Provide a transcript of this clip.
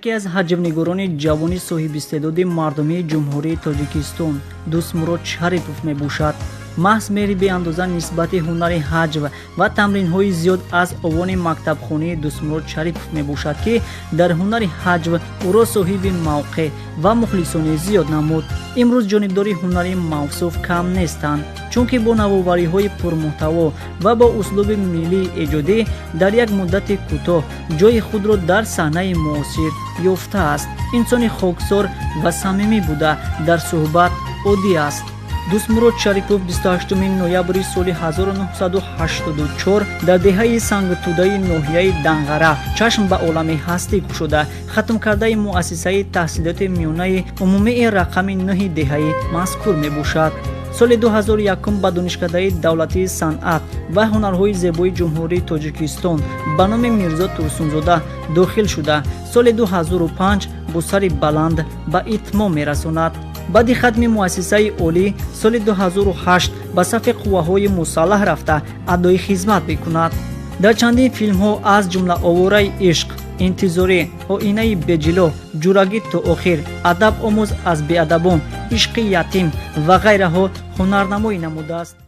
یکی از حجم‌نگاران جوان صاحب استعداد مردمی جمهوری تاجیکستان دوستمراد شریپوف میباشد. محض میری به اندازه نسبت هنر حجو و تمرین‌های زیاد از اوان مکتبخانه دوستمراد شریپوف میباشد که در هنر حجو او را صاحب موقع و مخلصان زیاد نمود. امروز جانبدار هنر موصوف کم نیستند، چون که با نوآوری‌های پرمحتوا و با اسلوب ملی ایجادی در یک مدت کوتاه جای خود را در صحنه معاصر یافته است. انسان خاکسار و صمیمی بوده در صحبت عادی است. دوستمراد شریپوف 28 نوامبر سال 1984 در دهه سنگتوده ناحیه دنغره چشم به عالم هستی گشوده ختم کرده مؤسسه تحصیلات میانه عمومی رقم 9 دهه مذکور میباشد. سال 2001 به دانشکده دولتی صنعت و هنرهای زیبای جمهوری تاجیکستان به نام میرزا ترسونزاده داخل شده سال 2005 با سر بلند به اتمام میرساند. بعد ختم مؤسسه عالی سال 2008 به صف قوه‌های مسلح رفته ادای خدمت میکند. در چندین فیلم ها از جمله آواره عشق، انتظاری، آینه بجلو، جورگی تا آخر، ادب آموز از بی‌ادبان، عشق یتیم و غیره ها هنرنمایی نموده است.